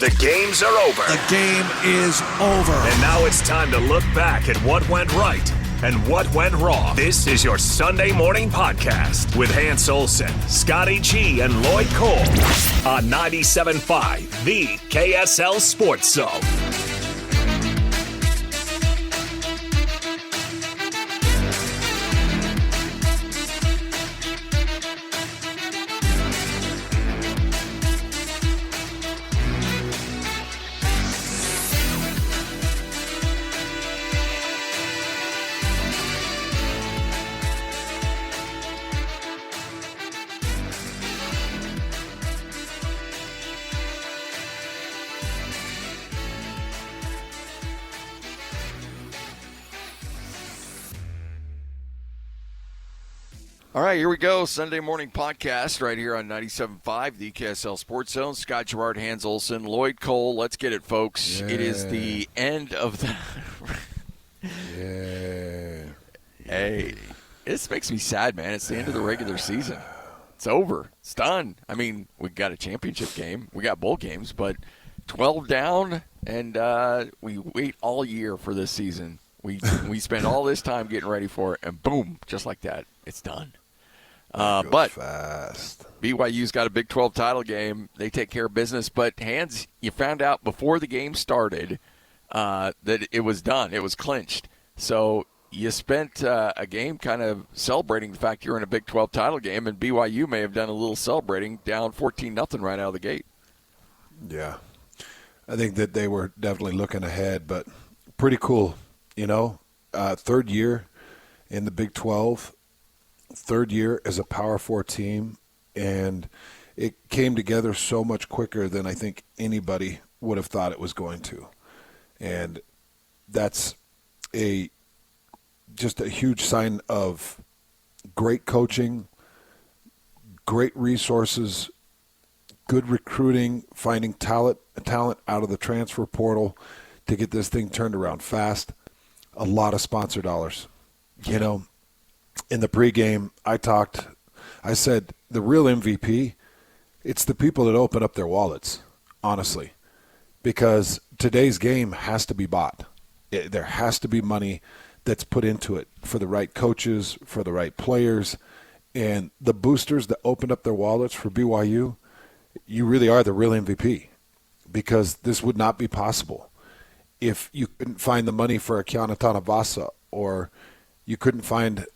The games are over. The game is over. And now it's time to look back at what went right and what went wrong. This is your Sunday morning podcast with Hans Olsen, Scotty G, and Lloyd Cole on 97.5, the KSL Sports Zone. All right, here we go. Sunday morning podcast right here on 97.5, the KSL Sports Zone. Scott Garrard, Hans Olsen, Lloyd Cole. Let's get it, folks. Yeah. It is the end of the Hey, this makes me sad, man. It's the end of the regular season. It's over. It's done. I mean, we got a championship game. We got bowl games, but 12 down, and we wait all year for this season. We spend all this time getting ready for it, and boom, just like that, it's done. But fast. BYU's got a Big 12 title game. They take care of business. But, Hans, you found out before the game started that it was done. It was clinched. So you spent a game kind of celebrating the fact you're in a Big 12 title game, and BYU may have done a little celebrating down 14-0 right out of the gate. Yeah. I think that they were definitely looking ahead, but pretty cool. You know, third year in the Big 12, third year as a Power 4 team, and it came together so much quicker than I think anybody would have thought it was going to. And that's just a huge sign of great coaching, great resources, good recruiting, finding talent out of the transfer portal to get this thing turned around fast. A lot of sponsor dollars. You know, in the pregame, I said the real MVP, it's the people that open up their wallets, honestly, because today's game has to be bought. There has to be money that's put into it for the right coaches, for the right players, and the boosters that opened up their wallets for BYU, you really are the real MVP, because this would not be possible if you couldn't find the money for a Kiana Tanavasa, or you couldn't find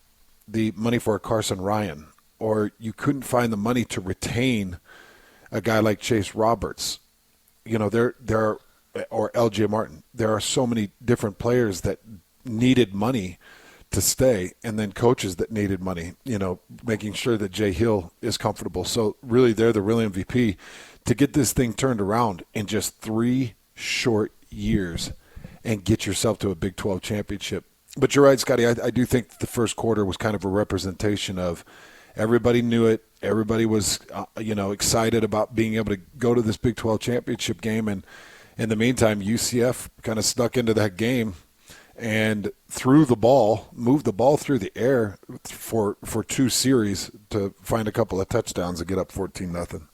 the money for a Carson Ryan, or you couldn't find the money to retain a guy like Chase Roberts. You know, there are, or LJ Martin. There are so many different players that needed money to stay, and then coaches that needed money, you know, making sure that Jay Hill is comfortable. So really, they're the real MVP to get this thing turned around in just 3 short years and get yourself to a Big 12 championship. But you're right, Scotty. I do think the first quarter was kind of a representation of everybody knew it. Everybody was, excited about being able to go to this Big 12 championship game. And in the meantime, UCF kind of snuck into that game and moved the ball through the air for 2 series to find a couple of touchdowns and get up 14-0.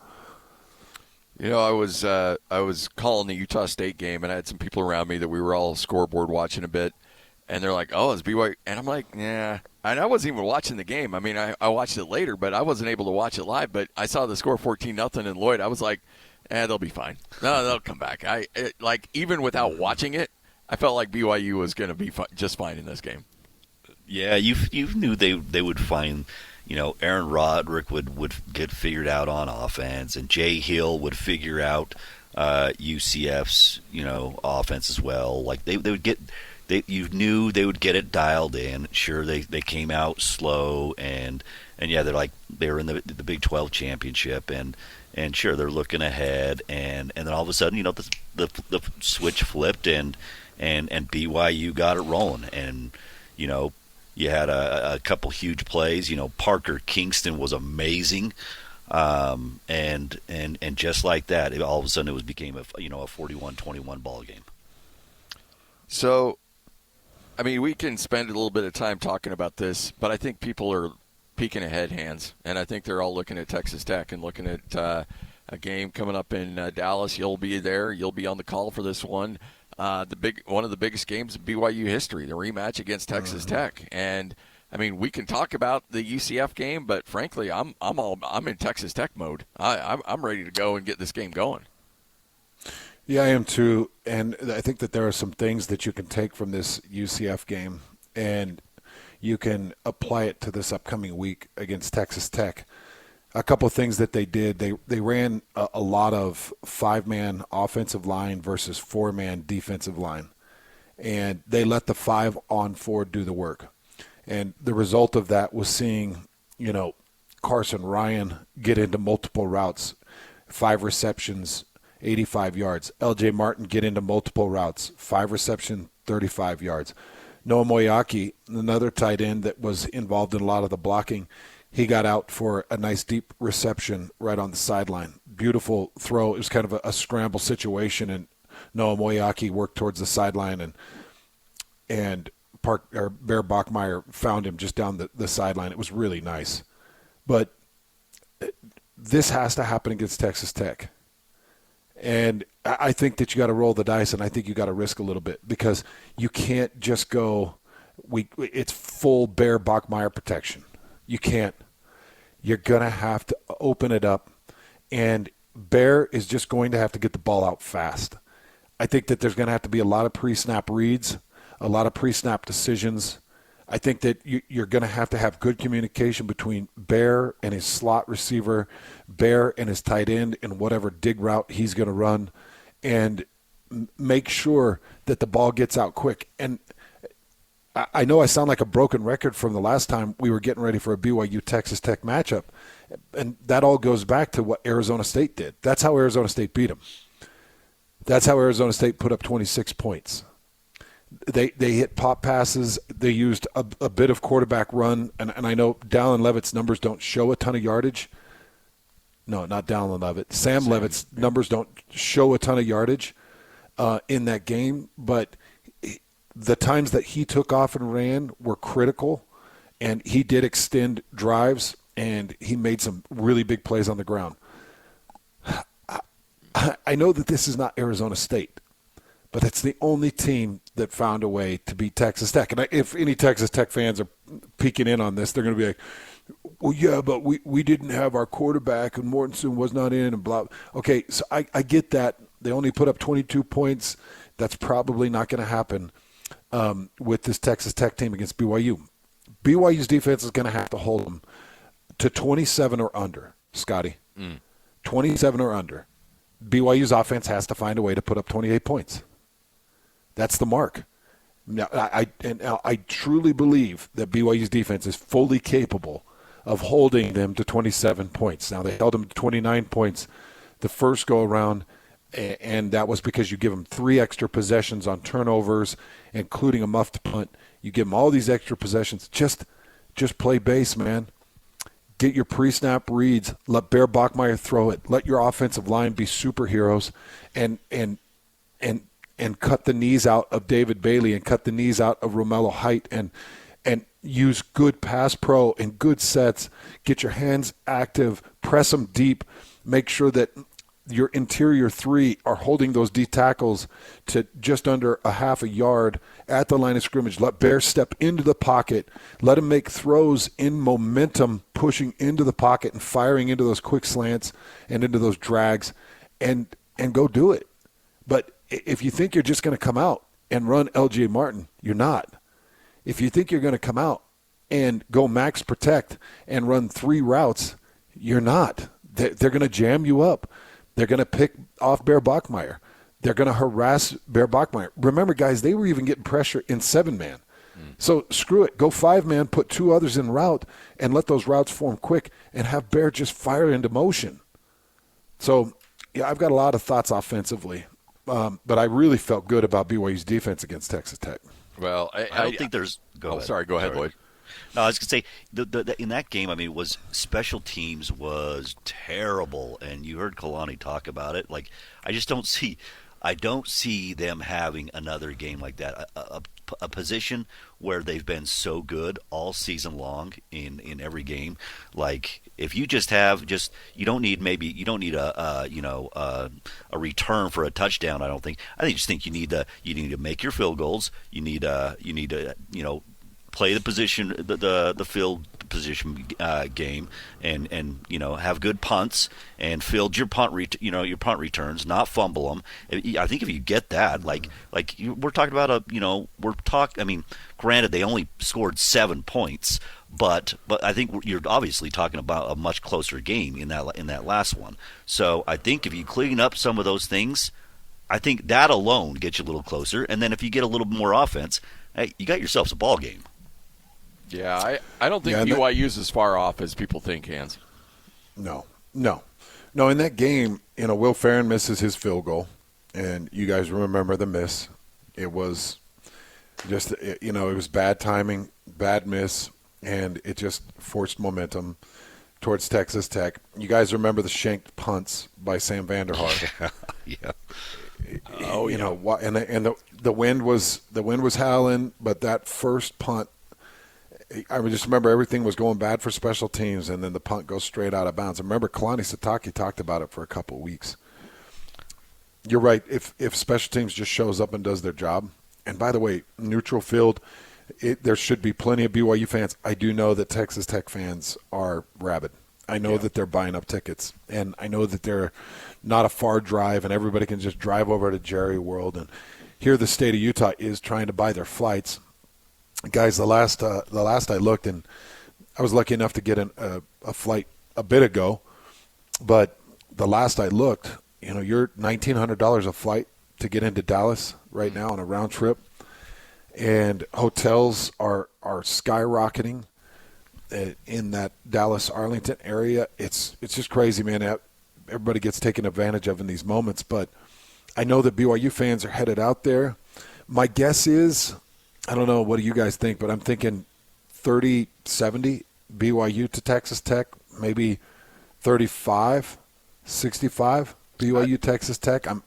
You know, I was calling the Utah State game, and I had some people around me that we were all scoreboard watching a bit, and they're like, "Oh, it's BYU," and I'm like, "Yeah." And I wasn't even watching the game. I mean, I watched it later, but I wasn't able to watch it live. But I saw the score 14-0, and Lloyd, I was like, they'll be fine. No, they'll come back. Even without watching it, I felt like BYU was going to be just fine in this game. Yeah, you knew they would find. You know, Aaron Roderick would get figured out on offense, and Jay Hill would figure out UCF's offense as well. Like they would get, you knew they would get it dialed in. Sure, they came out slow, and yeah, they're in the Big 12 championship, and sure they're looking ahead, and then all of a sudden the switch flipped, and BYU got it rolling, and you had a couple huge plays. You know, Parker Kingston was amazing, and just like that, all of a sudden it became a 41-21 ball game. So, I mean, we can spend a little bit of time talking about this, but I think people are peeking ahead, Hans, and I think they're all looking at Texas Tech and looking at a game coming up in Dallas. You'll be there. You'll be on the call for this one. One of the biggest games in BYU history, the rematch against Texas Tech. And I mean, we can talk about the UCF game, but frankly, I'm in Texas Tech mode. I'm ready to go and get this game going. Yeah, I am too. And I think that there are some things that you can take from this UCF game, and you can apply it to this upcoming week against Texas Tech. A couple of things that they did, they ran a lot of 5-man offensive line versus 4-man defensive line. And they let the 5-on-4 do the work. And the result of that was seeing, Carson Ryan get into multiple routes, 5 receptions, 85 yards. LJ Martin get into multiple routes, 5 reception, 35 yards. Noah Moyaki, another tight end that was involved in a lot of the blocking, he got out for a nice deep reception right on the sideline. Beautiful throw. It was kind of a scramble situation, and Noah Moyaki worked towards the sideline, and Bear Bachmeier found him just down the sideline. It was really nice. But this has to happen against Texas Tech. And I think that you got to roll the dice, and I think you got to risk a little bit, because you can't just go it's full Bear Bachmeier protection. You can't. You're going to have to open it up, and Bear is just going to have to get the ball out fast. I think that there's going to have to be a lot of pre-snap reads, a lot of pre-snap decisions. I think that you're going to have good communication between Bear and his slot receiver, Bear and his tight end in whatever dig route he's going to run, and make sure that the ball gets out quick. And I know I sound like a broken record from the last time we were getting ready for a BYU-Texas Tech matchup, and that all goes back to what Arizona State did. That's how Arizona State beat them. That's how Arizona State put up 26 points. They hit pop passes. They used a bit of quarterback run, and I know Dallin Levitt's numbers don't show a ton of yardage. No, not Dallin Levitt. Sam Levitt's numbers don't show a ton of yardage in that game, but the times that he took off and ran were critical, and he did extend drives, and he made some really big plays on the ground. I know that this is not Arizona State, but it's the only team that found a way to beat Texas Tech. And if any Texas Tech fans are peeking in on this, they're going to be like, well, yeah, but we didn't have our quarterback, and Mortensen was not in, and blah. Okay, so I get that. They only put up 22 points. That's probably not going to happen with this Texas Tech team against BYU. BYU's defense is going to have to hold them to 27 or under, Scotty. 27 or under. BYU's offense has to find a way to put up 28 points. That's the mark. Now, I truly believe that BYU's defense is fully capable of holding them to 27 points. Now, they held them to 29 points the first go-around, and that was because you give them 3 extra possessions on turnovers, including a muffed punt. You give them all these extra possessions. Just play base, man. Get your pre-snap reads. Let Bear Bachmeier throw it. Let your offensive line be superheroes, and cut the knees out of David Bailey and cut the knees out of Romello Height, and use good pass pro and good sets. Get your hands active. Press them deep. Make sure that your interior 3 are holding those D tackles to just under a half a yard at the line of scrimmage. Let Bear step into the pocket. Let him make throws in momentum, pushing into the pocket and firing into those quick slants and into those drags, and go do it. But if you think you're just going to come out and run LJ Martin, you're not. If you think you're going to come out and go max protect and run 3 routes, you're not. They're going to jam you up. They're going to pick off Bear Bachmeier. They're going to harass Bear Bachmeier. Remember, guys, they were even getting pressure in 7-man. So screw it. Go 5-man, put 2 others in route, and let those routes form quick, and have Bear just fire into motion. So, yeah, I've got a lot of thoughts offensively, but I really felt good about BYU's defense against Texas Tech. Well, I don't think there's – go ahead. Sorry, go ahead, Lloyd. No, I was going to say, in that game, I mean, it was special teams was terrible, and you heard Kalani talk about it. Like, I don't see them having another game like that. a position where they've been so good all season long in every game. Like if you you don't need a return for a touchdown. I just think you need to make your field goals. You need to play the position the field position game and have good punts and field your punt returns, not fumble them. I think if you get that, we're talking about granted they only scored 7 points, but I think you're obviously talking about a much closer game in that last one. So I think if you clean up some of those things, I think that alone gets you a little closer. And then if you get a little more offense, hey, you got yourselves a ball game. Yeah, I don't think BYU's as far off as people think, Hans. No. In that game, Will Farron misses his field goal, and you guys remember the miss. It was just, it was bad timing, bad miss, and it just forced momentum towards Texas Tech. You guys remember the shanked punts by Sam Vanderhart. Yeah. Oh, and the wind was howling, but that first punt, I just remember everything was going bad for special teams, and then the punt goes straight out of bounds. I remember Kalani Sitake talked about it for a couple of weeks. You're right. If special teams just shows up and does their job, and by the way, neutral field, there should be plenty of BYU fans. I do know that Texas Tech fans are rabid. I know that they're buying up tickets, and I know that they're not a far drive, and everybody can just drive over to Jerry World. And here the state of Utah is trying to buy their flights. Guys, the last I looked, and I was lucky enough to get a flight a bit ago, but the last I looked, you're $1,900 a flight to get into Dallas right now on a round trip, and hotels are skyrocketing in that Dallas-Arlington area. It's just crazy, man. Everybody gets taken advantage of in these moments, but I know that BYU fans are headed out there. My guess is, I don't know, what do you guys think, but I'm thinking 30-70 BYU to Texas Tech, maybe 35-65 BYU Texas Tech. I'm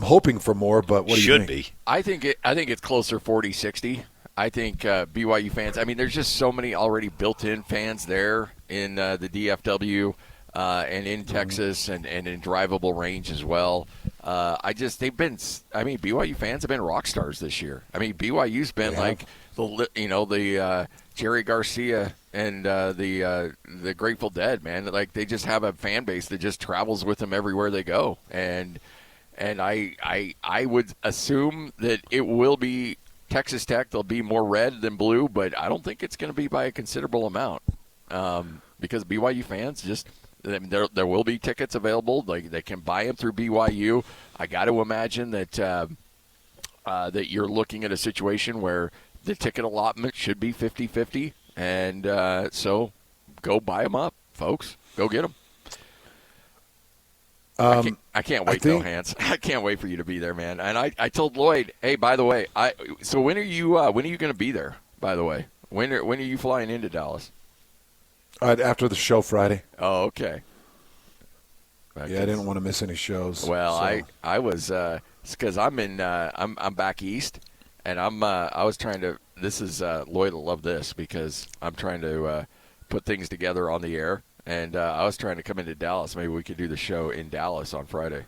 hoping for more, but what do you think? Should be. I think it's closer 40-60. I think BYU fans, there's just so many already built-in fans there in the DFW and in Texas and in drivable range as well. BYU fans have been rock stars this year. BYU's been like the Jerry Garcia and the Grateful Dead, man. Like, they just have a fan base that just travels with them everywhere they go. And I would assume that it will be Texas Tech. They'll be more red than blue, but I don't think it's going to be by a considerable amount because BYU fans just – there will be tickets available. Like, they can buy them through BYU. I got to imagine that that you're looking at a situation where the ticket allotment should be 50-50, and so go buy them up, folks. Go get them. I can't wait, though, Hans. I can't wait for you to be there, man. And I told Lloyd, hey, by the way, so when are you going to be there? By the way, when are you flying into Dallas? After the show Friday. Oh, okay. I didn't want to miss any shows. Well, so. I was because I'm back east, and I was trying to. This is Lloyd will love this because I'm trying to put things together on the air, and I was trying to come into Dallas. Maybe we could do the show in Dallas on Friday.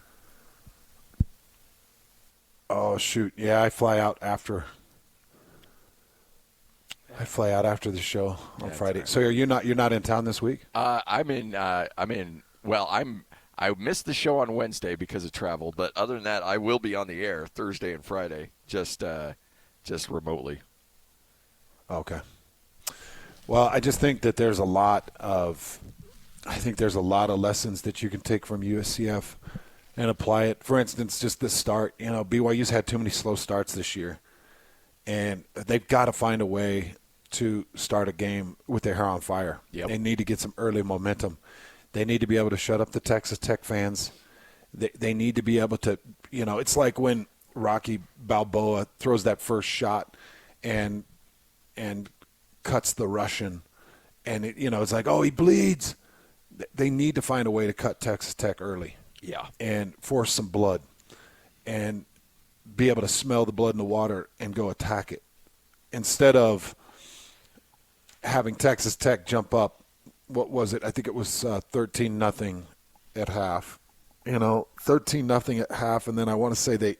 Oh shoot! Yeah, I fly out after. The show on Friday. Right. So you're not in town this week? I missed the show on Wednesday because of travel, but other than that, I will be on the air Thursday and Friday, just remotely. Okay. Well, I just think that there's a lot of lessons that you can take from USCF and apply it. For instance, just the start. BYU's had too many slow starts this year, and they've got to find a way to start a game with their hair on fire. Yep. They need to get some early momentum. They need to be able to shut up the Texas Tech fans. They need to be able to, it's like when Rocky Balboa throws that first shot and cuts the Russian, and it's like, oh, he bleeds. They need to find a way to cut Texas Tech early. Yeah. And force some blood and be able to smell the blood in the water and go attack it. instead of having Texas Tech jump up, what was it? I think it was 13-0 at half. 13-0 at half, and then I want to say they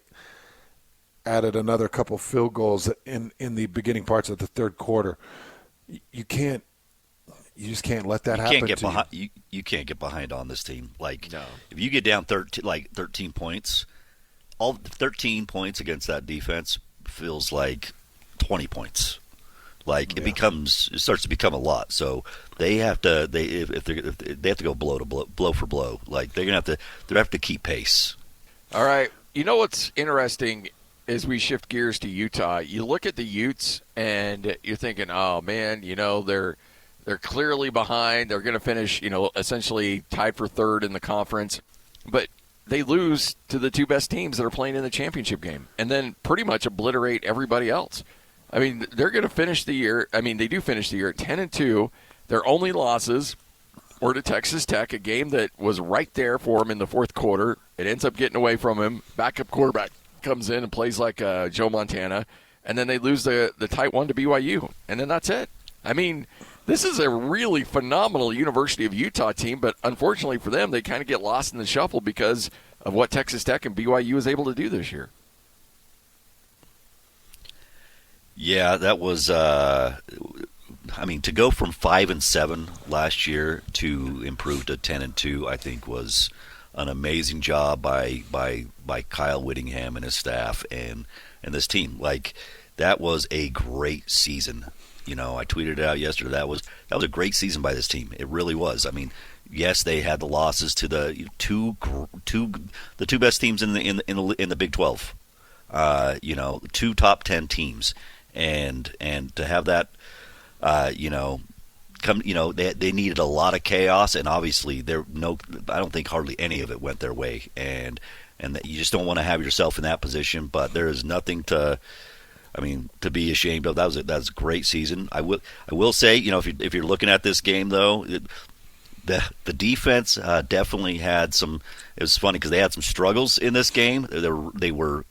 added another couple field goals in the beginning parts of the third quarter. You just can't let that happen. You can't get behind on this team. If you get down 13 points, all 13 points against that defense feels like 20 points. It starts to become a lot. So they have to they have to go blow for blow. They have to keep pace. All right. You know what's interesting as we shift gears to Utah? You look at the Utes and you're thinking, oh man, they're clearly behind. They're going to finish, essentially tied for third in the conference, but they lose to the two best teams that are playing in the championship game, and then pretty much obliterate everybody else. I mean, they're going to finish the year. I mean, they do finish the year at 10-2. Their only losses were to Texas Tech, a game that was right there for them in the fourth quarter. It ends up getting away from him. Backup quarterback comes in and plays like Joe Montana, and then they lose the tight one to BYU, and then that's it. I mean, this is a really phenomenal University of Utah team, but unfortunately for them, they kind of get lost in the shuffle because of what Texas Tech and BYU is able to do this year. Yeah, that was. To go from 5-7 last year to improve to 10-2, I think was an amazing job by Kyle Whittingham and his staff and this team. That was a great season. I tweeted it out yesterday. That was a great season by this team. It really was. I mean, yes, they had the losses to the two best teams in the Big 12. Two top 10 teams. And to have that, they needed a lot of chaos, and obviously I don't think hardly any of it went their way, and that you just don't want to have yourself in that position. But there is nothing to be ashamed of. That was a great season. I will say, if you're looking at this game though, the defense definitely had some. It was funny because they had some struggles in this game. They were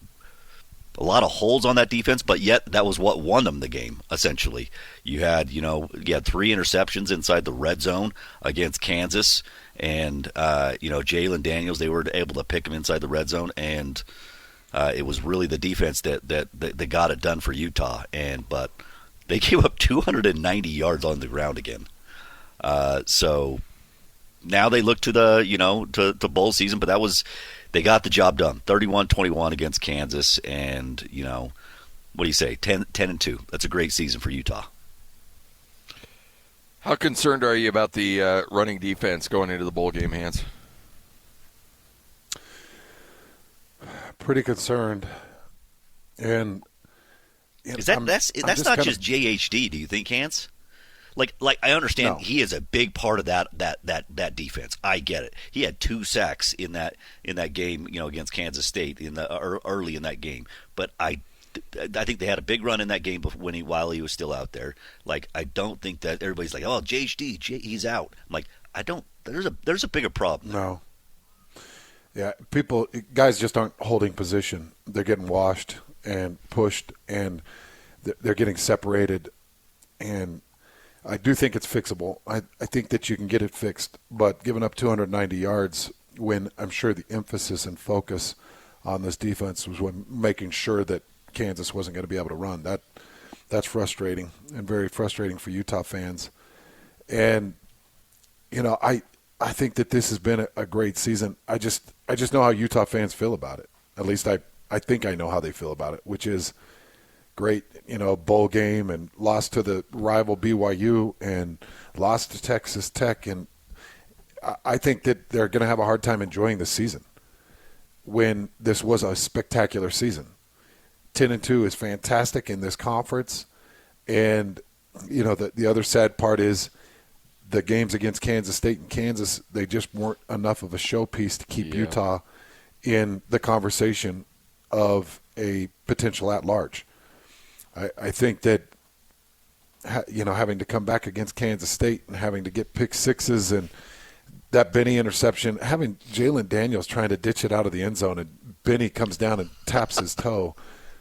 a lot of holes on that defense, but yet that was what won them the game, essentially. You had 3 interceptions inside the red zone against Kansas, and Jalen Daniels, they were able to pick him inside the red zone, and it was really the defense that got it done for Utah. But they gave up 290 yards on the ground again. So now they look to the to bowl season, but that was. They got the job done, 31-21 against Kansas, and what do you say, 10-2? That's a great season for Utah. How concerned are you about the running defense going into the bowl game, Hans? Pretty concerned, and that's not just JHD. Do you think, Hans? I understand he is a big part of that defense. I get it. He had 2 sacks in that game, against Kansas State early in that game. But I think they had a big run in that game while he was still out there. I don't think that everybody's like, oh, JHD, he's out. I'm like, I don't. There's a bigger problem. No. Yeah, guys just aren't holding position. They're getting washed and pushed, and they're getting separated, and I do think it's fixable. I think that you can get it fixed, but giving up 290 yards when I'm sure the emphasis and focus on this defense was when making sure that Kansas wasn't going to be able to run. That's frustrating and very frustrating for Utah fans. And I think that this has been a great season. I just know how Utah fans feel about it. At least I think I know how they feel about it, which is great, bowl game and lost to the rival BYU and lost to Texas Tech. And I think that they're going to have a hard time enjoying the season when this was a spectacular season. 10-2 is fantastic in this conference. And, the other sad part is the games against Kansas State and Kansas, they just weren't enough of a showpiece to keep Utah in the conversation of a potential at-large. I think that, having to come back against Kansas State and having to get pick sixes and that Benny interception, having Jalen Daniels trying to ditch it out of the end zone and Benny comes down and taps his toe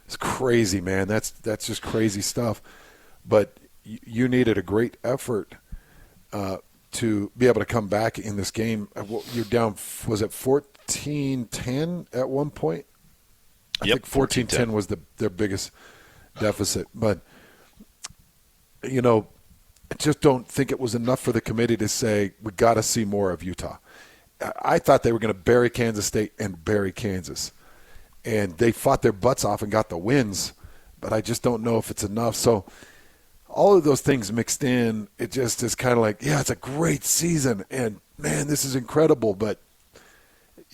It's crazy, man. That's just crazy stuff. But you needed a great effort to be able to come back in this game. You're down, was it 14-10 at one point? I think 14-10 was their biggest deficit. But, you know, I just don't think it was enough for the committee to say, we got to see more of Utah. I thought they were going to bury Kansas State and bury Kansas. And they fought their butts off and got the wins, but I just don't know if it's enough. So all of those things mixed in, it just is kind of like, yeah, it's a great season, and, man, this is incredible. But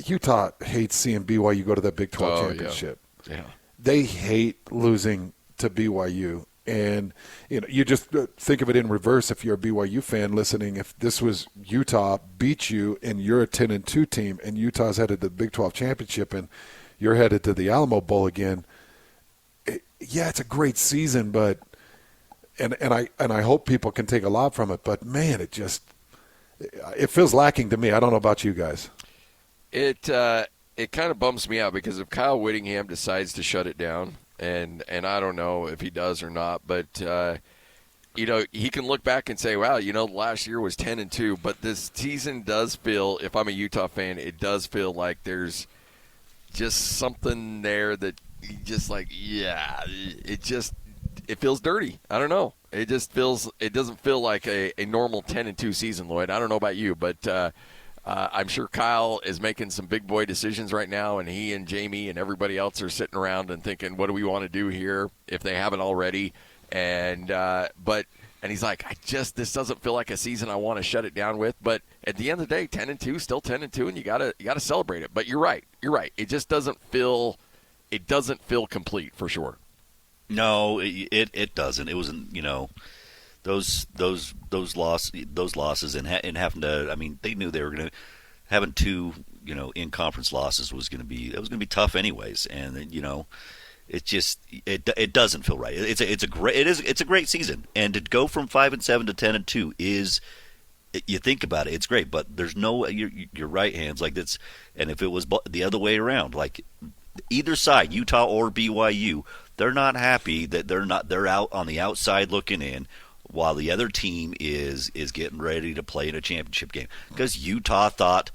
Utah hates seeing BYU go to that Big 12 championship. Yeah. They hate losing to BYU. And, you know, you just think of it in reverse if you're a BYU fan listening. If this was Utah beat you and you're a 10-2 team and Utah's headed to the Big 12 championship and you're headed to the Alamo Bowl again, it's a great season, but and I hope people can take a lot from it. But, man, it feels lacking to me. I don't know about you guys. It kind of bums me out because if Kyle Whittingham decides to shut it down, and I don't know if he does or not, but you know, he can look back and say, wow, you know, last year was 10-2, but this season does feel, if I'm a Utah fan, it does feel like there's just something there that just like, it feels dirty. I don't know. It doesn't feel like a normal 10-2 season, Lloyd. I don't know about you, but I'm sure Kyle is making some big boy decisions right now, and he and Jamie and everybody else are sitting around and thinking, what do we want to do here if they haven't already? And he's like, this doesn't feel like a season I want to shut it down with. But at the end of the day, 10-2, still 10-2, and you gotta celebrate it. But you're right. It just doesn't feel complete for sure. No, it doesn't. It wasn't, you know, those losses and having to. I mean, they knew they were going to having two, you know, in conference losses was going to be tough anyways, and you know, it just it doesn't feel right. It's a great season, and to go from 5-7 to 10-2 is. You think about it, it's great, but there's no. You're right, Hans. Like that's, and if it was the other way around, like either side, Utah or BYU, they're not happy that they're out on the outside looking in, while the other team is getting ready to play in a championship game. Because Utah thought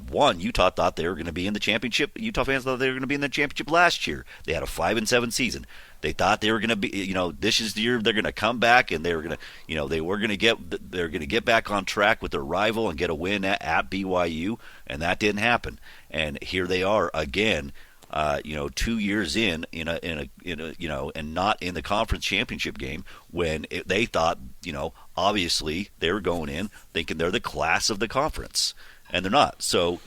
they were going to be in the championship. Utah fans thought they were going to be in the championship last year. They had a 5-7 season. They thought they were going to be, you know, this is the year they're going to come back, and they were going to, you know, they're going to get back on track with their rival and get a win at BYU, and that didn't happen. And here they are again. 2 years in a you know, and not in the conference championship game when they thought, you know, obviously they were going in thinking they're the class of the conference, and they're not. So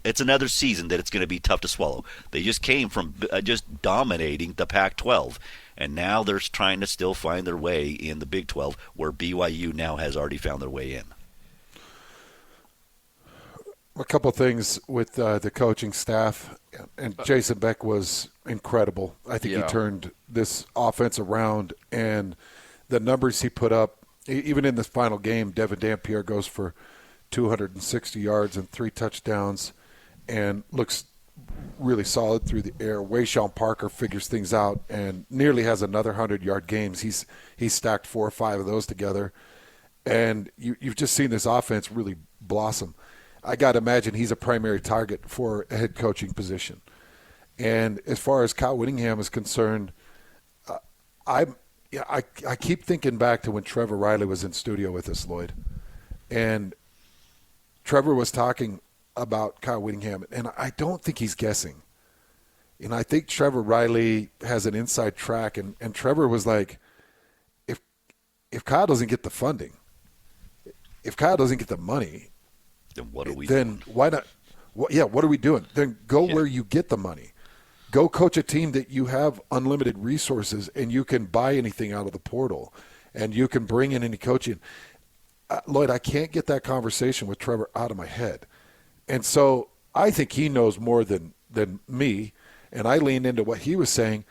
it's another season that it's going to be tough to swallow. They just came from just dominating the Pac-12, and now they're trying to still find their way in the Big 12, where BYU now has already found their way in. A couple of things with the coaching staff, and Jason Beck was incredible. I think he turned this offense around, and the numbers he put up, even in this final game, Devin Dampierre goes for 260 yards and 3 touchdowns and looks really solid through the air. Wayshawn Parker figures things out and nearly has another 100-yard games. He's stacked 4 or 5 of those together, and you've just seen this offense really blossom. I got to imagine he's a primary target for a head coaching position. And as far as Kyle Whittingham is concerned, I keep thinking back to when Trevor Riley was in studio with us, Lloyd. And Trevor was talking about Kyle Whittingham, and I don't think he's guessing. And I think Trevor Riley has an inside track, and Trevor was like, if Kyle doesn't get the funding, if Kyle doesn't get the money, then what are we doing? Why not? What are we doing? Then go where you get the money. Go coach a team that you have unlimited resources and you can buy anything out of the portal and you can bring in any coaching. Lloyd, I can't get that conversation with Trevor out of my head. And so I think he knows more than me, and I leaned into what he was saying,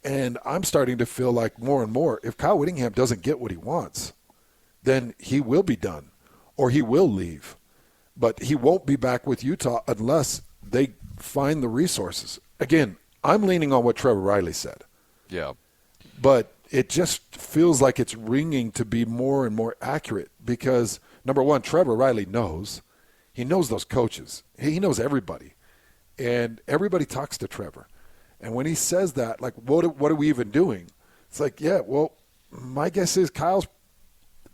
and I'm starting to feel like more and more, if Kyle Whittingham doesn't get what he wants, then he will be done or he will leave. But he won't be back with Utah unless they find the resources. Again, I'm leaning on what Trevor Riley said. Yeah. But it just feels like it's ringing to be more and more accurate because, number one, Trevor Riley knows. He knows those coaches. He knows everybody. And everybody talks to Trevor. And when he says that, like, what are we even doing? It's like, yeah, well, my guess is Kyle's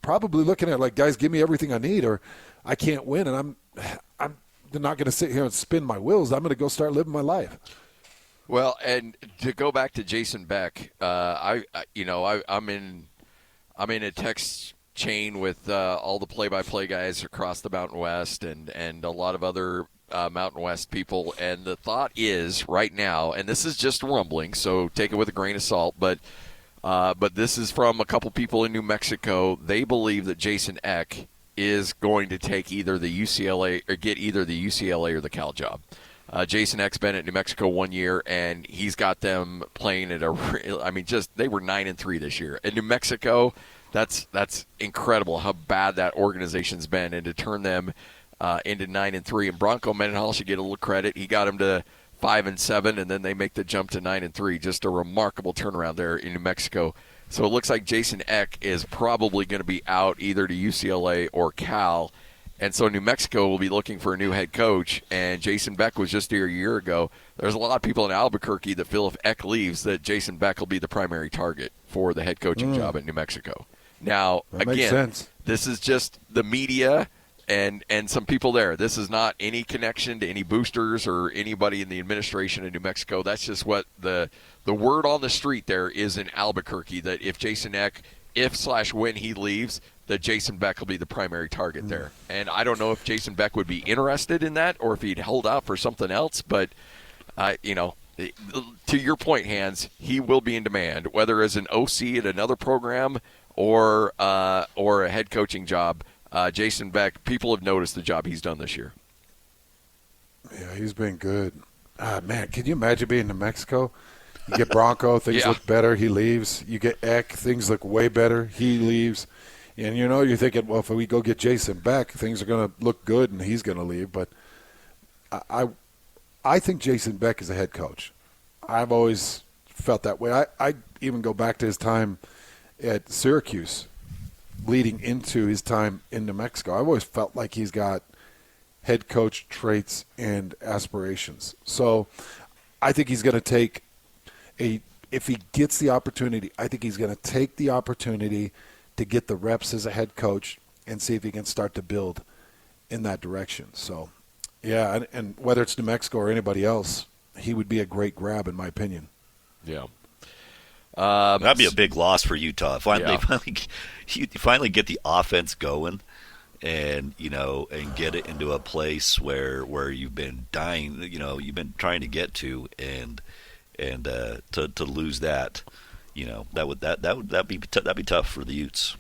probably looking at it like, guys, give me everything I need or I can't win. And I'm not going to sit here and spin my wheels. I'm going to go start living my life. Well, and to go back to Jason Beck, I'm in a text chain with all the play-by-play guys across the Mountain West and a lot of other Mountain West people, and the thought is right now, and this is just rumbling, so take it with a grain of salt, but this is from a couple people in New Mexico. They believe that Jason Eck is going to take either the UCLA or get either the UCLA or the Cal job. Jason Eck's been at New Mexico 1 year, and he's got them playing at they were 9-3 this year. In New Mexico, that's incredible how bad that organization's been, and to turn them into 9-3. And Bronco Mendenhall should get a little credit. He got them to 5-7, and then they make the jump to 9-3. Just a remarkable turnaround there in New Mexico. So it looks like Jason Eck is probably going to be out either to UCLA or Cal. And so New Mexico will be looking for a new head coach, and Jason Beck was just here a year ago. There's a lot of people in Albuquerque that feel if Eck leaves that Jason Beck will be the primary target for the head coaching job at New Mexico. Now, that makes sense. This is just the media and some people there. This is not any connection to any boosters or anybody in the administration in New Mexico. That's just what the word on the street there is in Albuquerque, that if Jason Eck, when he leaves, that Jason Beck will be the primary target there. And I don't know if Jason Beck would be interested in that or if he'd hold out for something else, but, to your point, Hans, he will be in demand, whether as an OC at another program or a head coaching job. Jason Beck, people have noticed the job he's done this year. Yeah, he's been good. Man, can you imagine being in New Mexico? You get Bronco, things look better, he leaves. You get Eck, things look way better, he leaves. And, you're thinking, well, if we go get Jason Beck, things are going to look good and he's going to leave. But I think Jason Beck is a head coach. I've always felt that way. I even go back to his time at Syracuse leading into his time in New Mexico. I've always felt like he's got head coach traits and aspirations. So I think he's going to take if he gets the opportunity, I think he's going to take the opportunity to get the reps as a head coach and see if he can start to build in that direction. So, yeah, and whether it's New Mexico or anybody else, he would be a great grab in my opinion. Yeah. That'd be a big loss for Utah. You finally get the offense going and get it into a place where you've been dying, you've been trying to get to, and to lose that, that'd be tough for the Utes.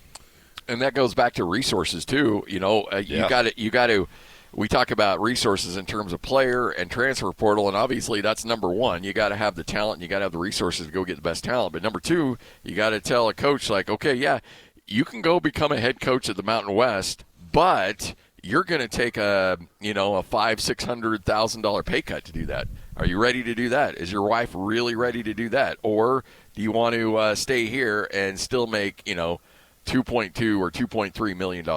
And that goes back to resources too. You got to. We talk about resources in terms of player and transfer portal, and obviously that's number one. You got to have the talent, and you got to have the resources to go get the best talent. But number two, you got to tell a coach like, okay, yeah, you can go become a head coach at the Mountain West, but you're going to take a $500,000-$600,000 pay cut to do that. Are you ready to do that? Is your wife really ready to do that, or do you want to stay here and still make $2.2 or $2.3 million?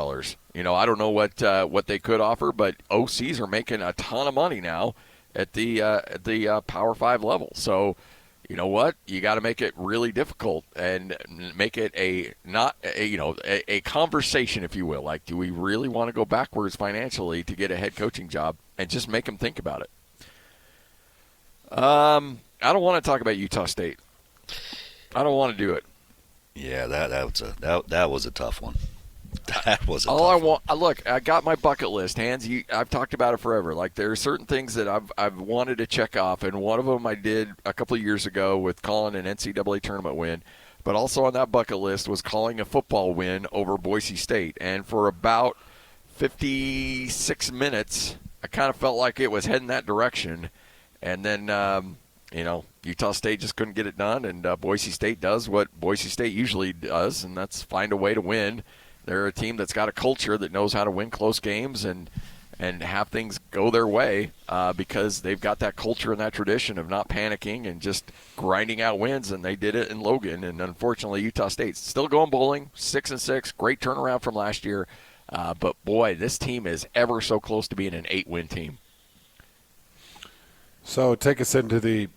I don't know what they could offer, but OCs are making a ton of money now at the Power 5 level. So, you know what? You got to make it really difficult and make it a conversation, if you will. Like, do we really want to go backwards financially to get a head coaching job, and just make them think about it? I don't want to talk about Utah State. I don't want to do it. Yeah, that was a tough one. That was a all tough I want. Look, I got my bucket list, Hans. I've talked about it forever. Like, there are certain things that I've wanted to check off, and one of them I did a couple of years ago with calling an NCAA tournament win. But also on that bucket list was calling a football win over Boise State. And for about 56 minutes, I kind of felt like it was heading that direction. And then, Utah State just couldn't get it done, and Boise State does what Boise State usually does, and that's find a way to win. They're a team that's got a culture that knows how to win close games, and and have things go their way because they've got that culture and that tradition of not panicking and just grinding out wins, and they did it in Logan. And unfortunately, Utah State's still going bowling, 6-6, great turnaround from last year. But, boy, this team is ever so close to being an 8-win team. So take us into the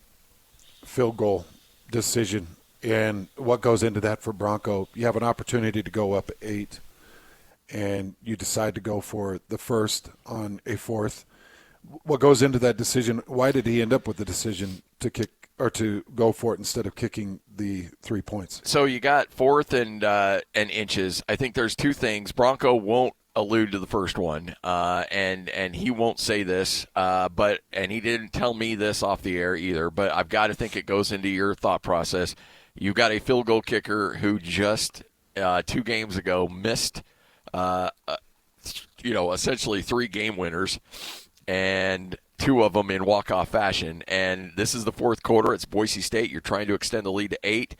field goal decision and what goes into that for Bronco. You have an opportunity to go up 8, and you decide to go for the first on a fourth. What goes into that decision? Why did he end up with the decision to kick or to go for it instead of kicking the 3 points? So you got 4th and inches. I think there's two things. Bronco won't allude to the first one, and he won't say this, and he didn't tell me this off the air either, but I've got to think it goes into your thought process. You've got a field goal kicker who just 2 games ago missed essentially 3 game winners, and 2 of them in walk-off fashion. And this is the 4th quarter. It's Boise State. You're trying to extend the lead to 8.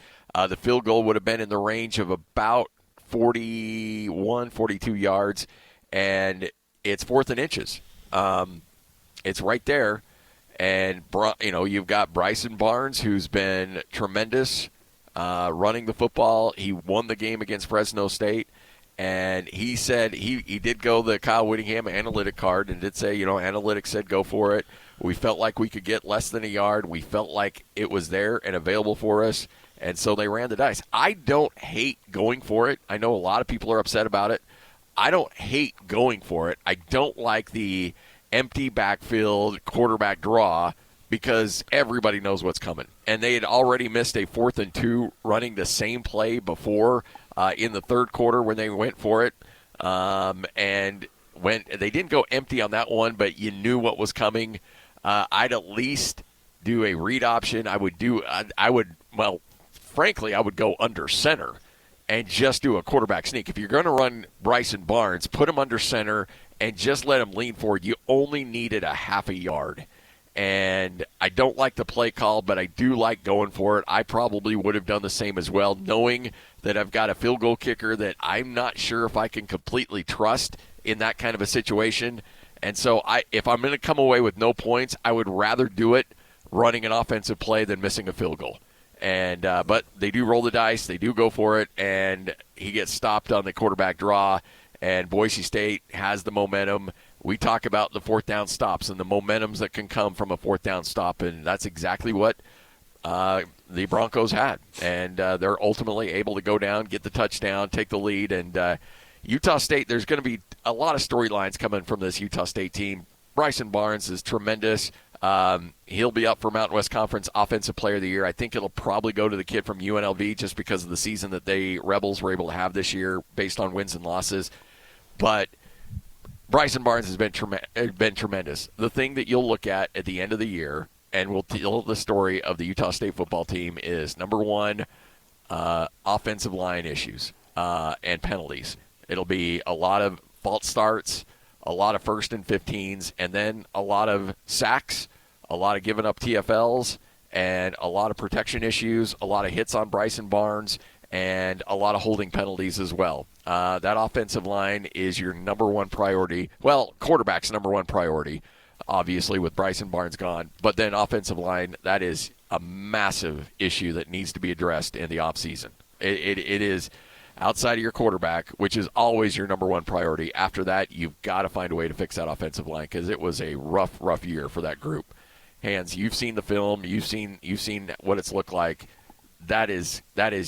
The field goal would have been in the range of about 41, 42 yards, and it's 4th and inches. It's right there. And, you've got Bryson Barnes, who's been tremendous running the football. He won the game against Fresno State. And he said he did go the Kyle Whittingham analytic card and did say, analytics said go for it. We felt like we could get less than a yard. We felt like it was there and available for us. And so they ran the dice. I don't hate going for it. I know a lot of people are upset about it. I don't hate going for it. I don't like the empty backfield quarterback draw because everybody knows what's coming. And they had already missed a 4th and 2 running the same play before in the 3rd quarter when they went for it. And when they didn't go empty on that one, but you knew what was coming. I'd at least do a read option. Frankly, I would go under center and just do a quarterback sneak. If you're going to run Bryson Barnes, put him under center and just let him lean forward. You only needed a half a yard. And I don't like the play call, but I do like going for it. I probably would have done the same as well, knowing that I've got a field goal kicker that I'm not sure if I can completely trust in that kind of a situation. And so if I'm going to come away with no points, I would rather do it running an offensive play than missing a field goal. And but they do roll the dice. They do go for it, and he gets stopped on the quarterback draw, and Boise State has the momentum. We talk about the 4th down stops and the momentums that can come from a 4th down stop, and that's exactly what the Broncos had. And they're ultimately able to go down, get the touchdown, take the lead. And Utah State, there's going to be a lot of storylines coming from this Utah State team. Bryson Barnes is tremendous. He'll be up for Mountain West Conference Offensive Player of the Year. I think it'll probably go to the kid from UNLV just because of the season that they Rebels were able to have this year based on wins and losses. But Bryson Barnes has been tremendous. The thing that you'll look at the end of the year, and will tell the story of the Utah State football team, is, number one, offensive line issues and penalties. It'll be a lot of false starts, a lot of 1st and 15s, and then a lot of sacks, a lot of giving up TFLs, and a lot of protection issues, a lot of hits on Bryson Barnes, and a lot of holding penalties as well. That offensive line is your number one priority. Well, quarterback's number one priority, obviously, with Bryson Barnes gone. But then offensive line, that is a massive issue that needs to be addressed in the offseason. It is outside of your quarterback, which is always your number one priority. After that, you've got to find a way to fix that offensive line because it was a rough year for that group. Hans, you've seen the film. You've seen what it's looked like. That is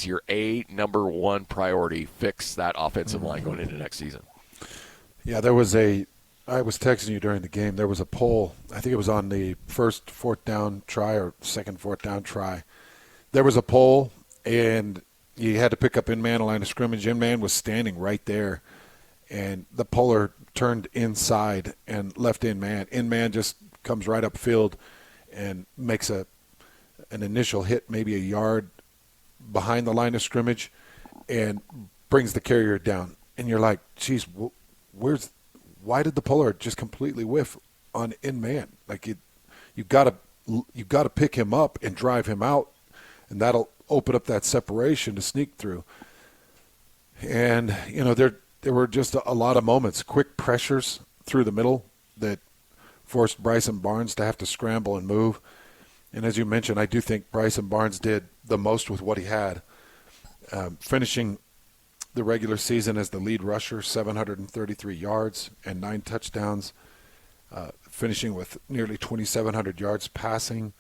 your number one priority. Fix that offensive line going into next season. Yeah, I was texting you during the game. There was a poll. I think it was on the first 4th down try or second 4th down try. There was a poll, and you had to pick up in-man, a line of scrimmage. In-man was standing right there, and the poller turned inside and left in-man. In-man just comes right upfield and makes an initial hit, maybe a yard behind the line of scrimmage, and brings the carrier down. And you're like, geez, why did the puller just completely whiff on in-man? Like you got to pick him up and drive him out, and that'll open up that separation to sneak through. And there were just a lot of moments, quick pressures through the middle that forced Bryson Barnes to have to scramble and move. And as you mentioned, I do think Bryson Barnes did the most with what he had, finishing the regular season as the lead rusher, 733 yards and 9 touchdowns, finishing with nearly 2,700 yards passing,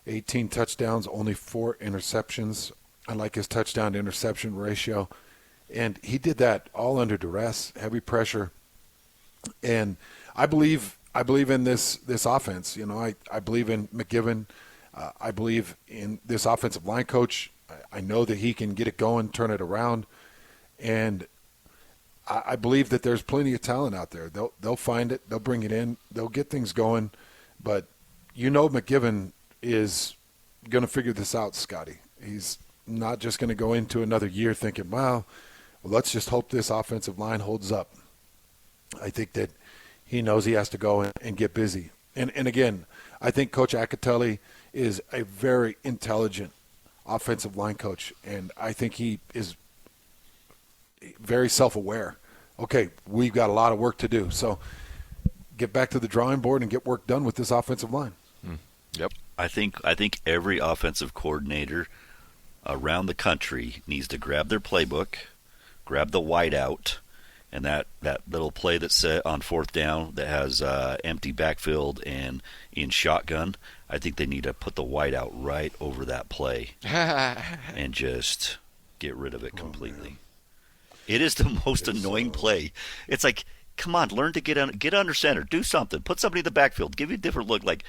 18 touchdowns, only 4 interceptions. I like his touchdown-to-interception ratio. And he did that all under duress, heavy pressure. And I believe in this offense. You know, I believe in McGivern. I believe in this offensive line coach. I know that he can get it going, turn it around. And I believe that there's plenty of talent out there. They'll find it. They'll bring it in. They'll get things going. But you know McGivern is going to figure this out, Scotty. He's not just going to go into another year thinking, well, let's just hope this offensive line holds up. I think that he knows he has to go and get busy. And again, I think Coach Acatelli is a very intelligent offensive line coach, and I think he is very self-aware. Okay, we've got a lot of work to do, so get back to the drawing board and get work done with this offensive line. Yep. I think every offensive coordinator around the country needs to grab their playbook, grab the whiteout, and that little play that's set on 4th down that has empty backfield and in shotgun, I think they need to put the whiteout right over that play and just get rid of it completely. It is the most annoying play. It's like, come on, learn to get under center, do something, put somebody in the backfield, give you a different look. Like,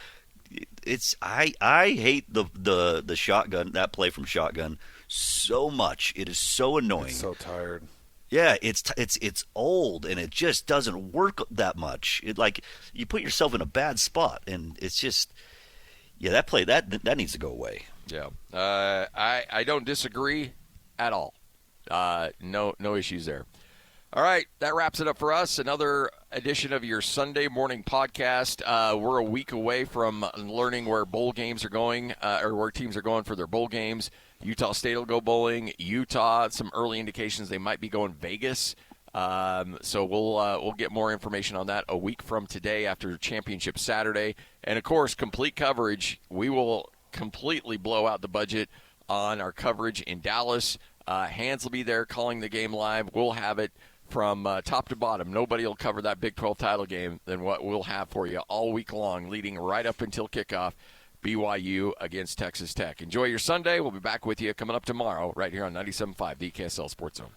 it's I hate the shotgun, that play from shotgun so much. It is so annoying. It's so tired. Yeah, it's old and it just doesn't work that much. It, like, you put yourself in a bad spot, and it's just, yeah, that play that needs to go away. Yeah, I don't disagree at all. No issues there. All right, that wraps it up for us. Another edition of your Sunday morning podcast. We're a week away from learning where bowl games are going, or where teams are going for their bowl games. Utah State will go bowling. Utah, some early indications they might be going Vegas. So we'll get more information on that a week from today after Championship Saturday. And, of course, complete coverage. We will completely blow out the budget on our coverage in Dallas. Hans will be there calling the game live. We'll have it from top to bottom. Nobody will cover that Big 12 title game than what we'll have for you all week long, leading right up until kickoff, BYU against Texas Tech. Enjoy your Sunday. We'll be back with you coming up tomorrow right here on 97.5 DKSL Sports Zone.